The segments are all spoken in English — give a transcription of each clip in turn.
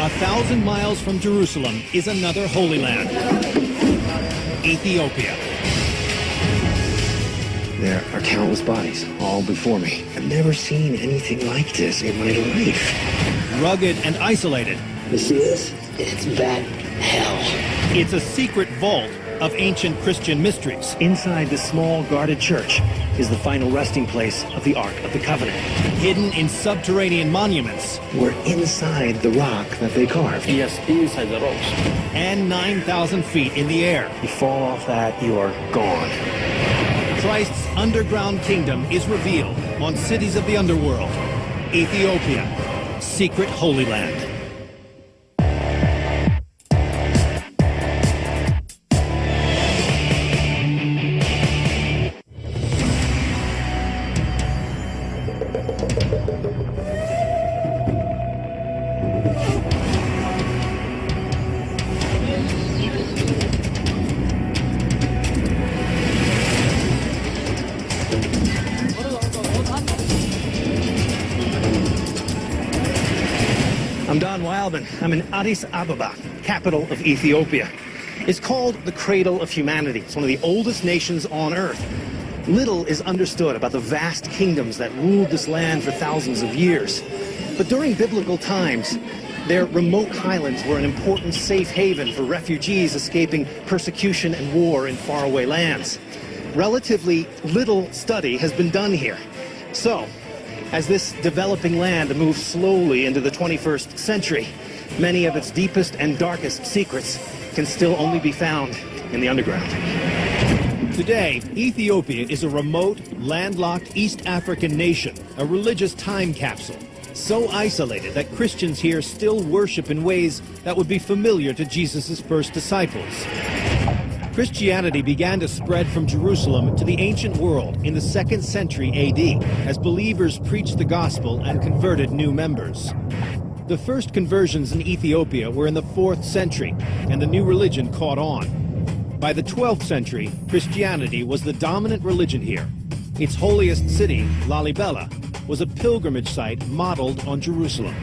1,000 miles from Jerusalem is another Holy Land, Ethiopia. There are countless bodies all before me. I've never seen anything like this in my life. Rugged and isolated. You see this? It's that hell. It's a secret vault of ancient Christian mysteries. Inside this small guarded church is the final resting place of the Ark of the Covenant. Hidden in subterranean monuments. We're inside the rock that they carved. Yes, inside the rocks. And 9,000 feet in the air. You fall off that, you are gone. Christ's underground kingdom is revealed on Cities of the Underworld. Ethiopia, secret Holy Land. I'm in Addis Ababa, capital of Ethiopia. It's called the cradle of humanity. It's one of the oldest nations on earth. Little is understood about the vast kingdoms that ruled this land for thousands of years. But during biblical times, their remote highlands were an important safe haven for refugees escaping persecution and war in faraway lands. Relatively little study has been done here. So, as this developing land moves slowly into the 21st century, many of its deepest and darkest secrets can still only be found in the underground. Today, Ethiopia is a remote, landlocked East African nation, a religious time capsule, so isolated that Christians here still worship in ways that would be familiar to Jesus' first disciples. Christianity began to spread from Jerusalem to the ancient world in the 2nd century AD as believers preached the gospel and converted new members. The first conversions in Ethiopia were in the 4th century, and the new religion caught on. By the 12th century, Christianity was the dominant religion here. Its holiest city, Lalibela, was a pilgrimage site modeled on Jerusalem.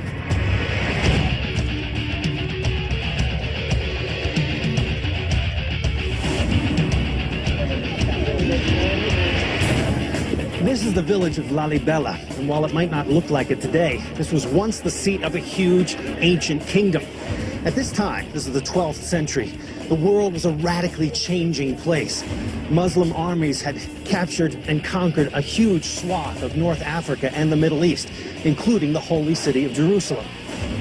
This is the village of Lalibela, and while it might not look like it today, this was once the seat of a huge ancient kingdom. At this time, this is the 12th century, the world was a radically changing place. Muslim armies had captured and conquered a huge swath of North Africa and the Middle East, including the holy city of Jerusalem.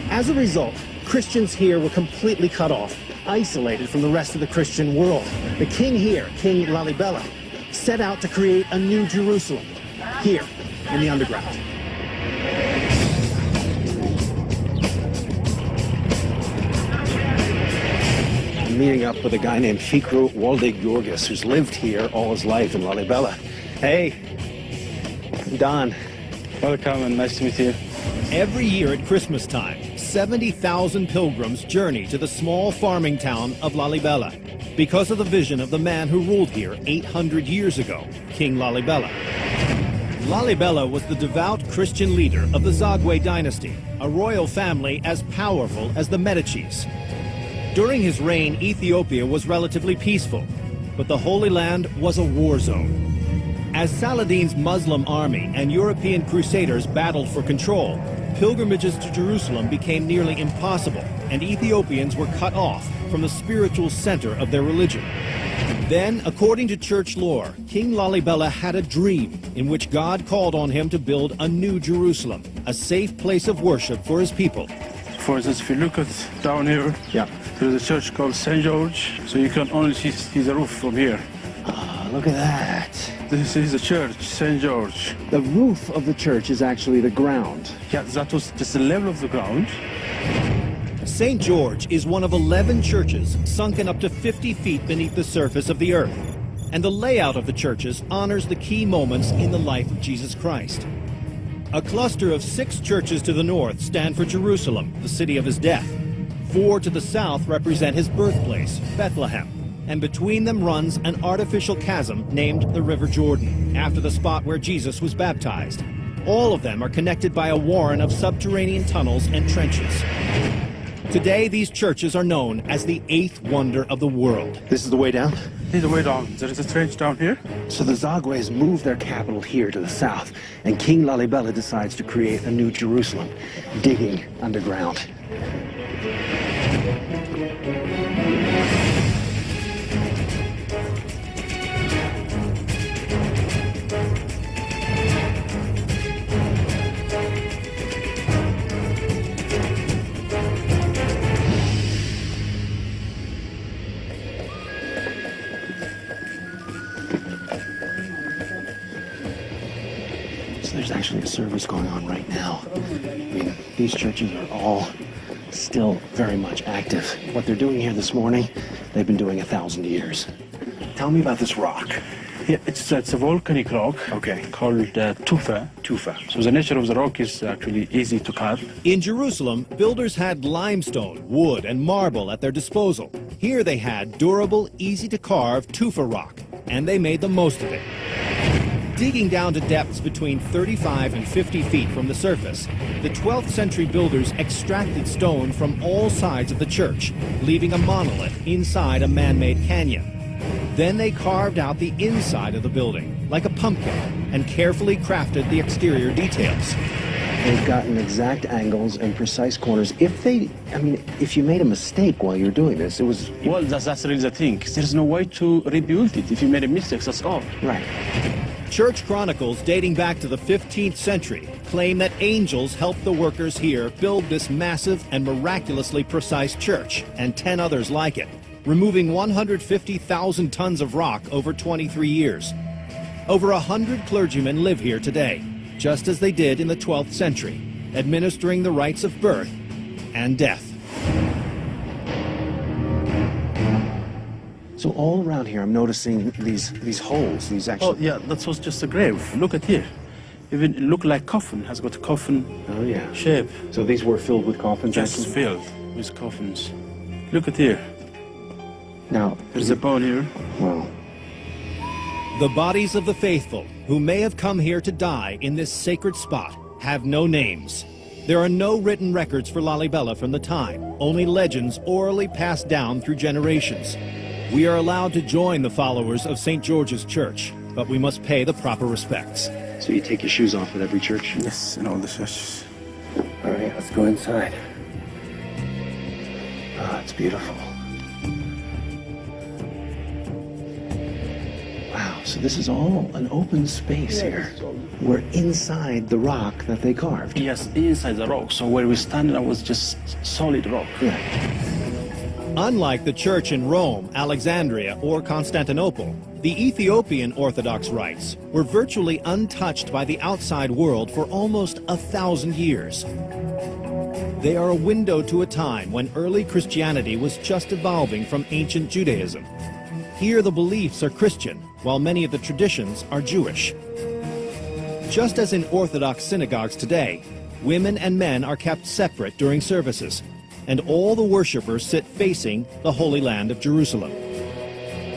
As a result, Christians here were completely cut off, isolated from the rest of the Christian world. The king here, King Lalibela, set out to create a new Jerusalem, here in the underground. I'm meeting up with a guy named Fikru Walde-Georgis, who's lived here all his life in Lalibela. Hey, I'm Don. Welcome and nice to meet you. Every year at Christmas time, 70,000 pilgrims journey to the small farming town of Lalibela because of the vision of the man who ruled here 800 years ago, King Lalibela. Lalibela was the devout Christian leader of the Zagwe dynasty, a royal family as powerful as the Medicis. During his reign, Ethiopia was relatively peaceful, but the Holy Land was a war zone. As Saladin's Muslim army and European crusaders battled for control, pilgrimages to Jerusalem became nearly impossible, and Ethiopians were cut off from the spiritual center of their religion. Then, according to church lore, King Lalibela had a dream in which God called on him to build a new Jerusalem, a safe place of worship for his people. For instance, if you look at down here, there's a church called St. George, so you can only see the roof from here. Ah, look at that. This is the church, St. George. The roof of the church is actually the ground. Yeah, that was just the level of the ground. St. George is one of 11 churches sunken up to 50 feet beneath the surface of the earth. And the layout of the churches honors the key moments in the life of Jesus Christ. A cluster of 6 churches to the north stand for Jerusalem, the city of his death. 4 to the south represent his birthplace, Bethlehem. And between them runs an artificial chasm named the River Jordan, after the spot where Jesus was baptized. All of them are connected by a warren of subterranean tunnels and trenches. Today, these churches are known as the eighth wonder of the world. This is the way down? This is the way down. There is a trench down here. So the Zagwes moved their capital here to the south, and King Lalibela decides to create a new Jerusalem, digging underground. There's actually a service going on right now. I mean, these churches are all still very much active. What they're doing here this morning, they've been doing 1,000 years. Tell me about this rock. Yeah, it's a volcanic rock. Okay. Called tufa. Tufa. So the nature of the rock is actually easy to carve. In Jerusalem, builders had limestone, wood, and marble at their disposal. Here they had durable, easy-to-carve tufa rock, and they made the most of it. Digging down to depths between 35 and 50 feet from the surface, the 12th century builders extracted stone from all sides of the church, leaving a monolith inside a man-made canyon. Then they carved out the inside of the building, like a pumpkin, and carefully crafted the exterior details. They've gotten exact angles and precise corners. If you made a mistake while you're doing this, it was... Well, that's really the thing. There's no way to rebuild it. If you made a mistake, that's all. Right. Church chronicles dating back to the 15th century claim that angels helped the workers here build this massive and miraculously precise church, and 10 others like it, removing 150,000 tons of rock over 23 years. Over 100 clergymen live here today, just as they did in the 12th century, administering the rites of birth and death. So all around here, I'm noticing these holes, these actual... Oh, yeah, that was just a grave. Look at here. Even it look like coffin, has got a coffin shape. So these were filled with coffins? Just actually? filled with coffins. Look at here. Now, there's a bone here. Wow. The bodies of the faithful, who may have come here to die in this sacred spot, have no names. There are no written records for Lalibela from the time, only legends orally passed down through generations. We are allowed to join the followers of St. George's Church, but we must pay the proper respects. So you take your shoes off at every church? Yes, in all the churches. All right, let's go inside. Oh, it's beautiful. Wow, so this is all an open space here. We're inside the rock that they carved. Yes, inside the rock. So where we stand now was just solid rock. Yeah. Unlike the church in Rome, Alexandria, or Constantinople, the Ethiopian Orthodox rites were virtually untouched by the outside world for almost 1,000 years. They are a window to a time when early Christianity was just evolving from ancient Judaism. Here the beliefs are Christian, while many of the traditions are Jewish. Just as in Orthodox synagogues today, women and men are kept separate during services, and all the worshippers sit facing the Holy Land of Jerusalem.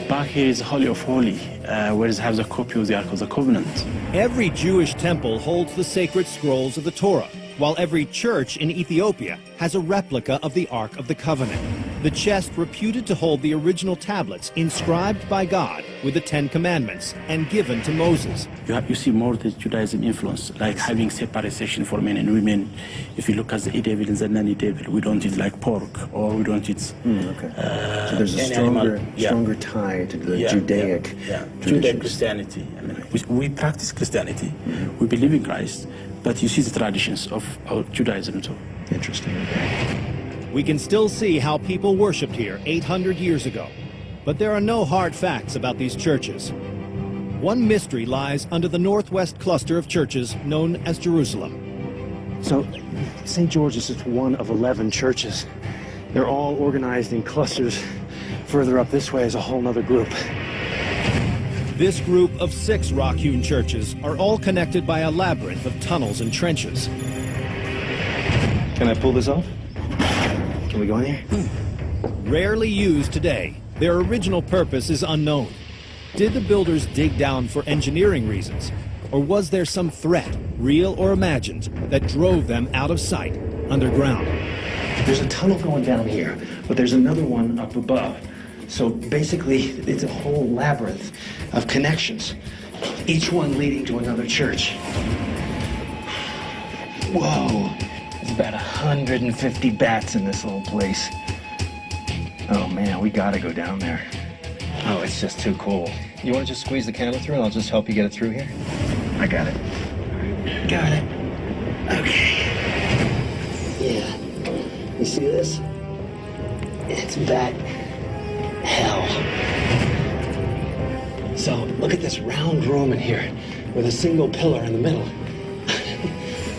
Back here is the Holy of Holy, where it has a copy of the Ark of the Covenant. Every Jewish temple holds the sacred scrolls of the Torah, while every church in Ethiopia has a replica of the Ark of the Covenant, the chest reputed to hold the original tablets inscribed by God with the 10 Commandments and given to Moses. You see more the Judaism influence, like having separate section for men and women. If you look at the Edevil and the non-Edevil, we don't eat like pork, or we don't eat... So there's a stronger tie to the Judaic traditions. Judaic Christianity. I mean, we practice Christianity, we believe in Christ, but you see the traditions of Judaism too. Interesting. We can still see how people worshipped here 800 years ago, but there are no hard facts about these churches. One mystery lies under the northwest cluster of churches known as Jerusalem. So, St. George's is one of 11 churches. They're all organized in clusters. Further up this way is a whole other group. This group of 6 rock-hewn churches are all connected by a labyrinth of tunnels and trenches. Can I pull this off? Can we go in here? Rarely used today, their original purpose is unknown. Did the builders dig down for engineering reasons, or was there some threat, real or imagined, that drove them out of sight, underground? There's a tunnel going down here, but there's another one up above. So basically, it's a whole labyrinth of connections, each one leading to another church. Whoa, there's about 150 bats in this little place. Oh man, we gotta go down there. Oh, it's just too cool. You want to just squeeze the camera through and I'll just help you get it through here? I got it. Got it. Okay. Yeah. You see this? It's bat hell. So look at this round room in here with a single pillar in the middle.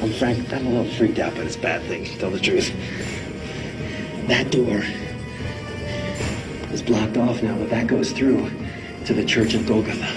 I'm a little freaked out by this bat thing, to tell the truth. That door is blocked off now, but that goes through to the Church of Golgotha.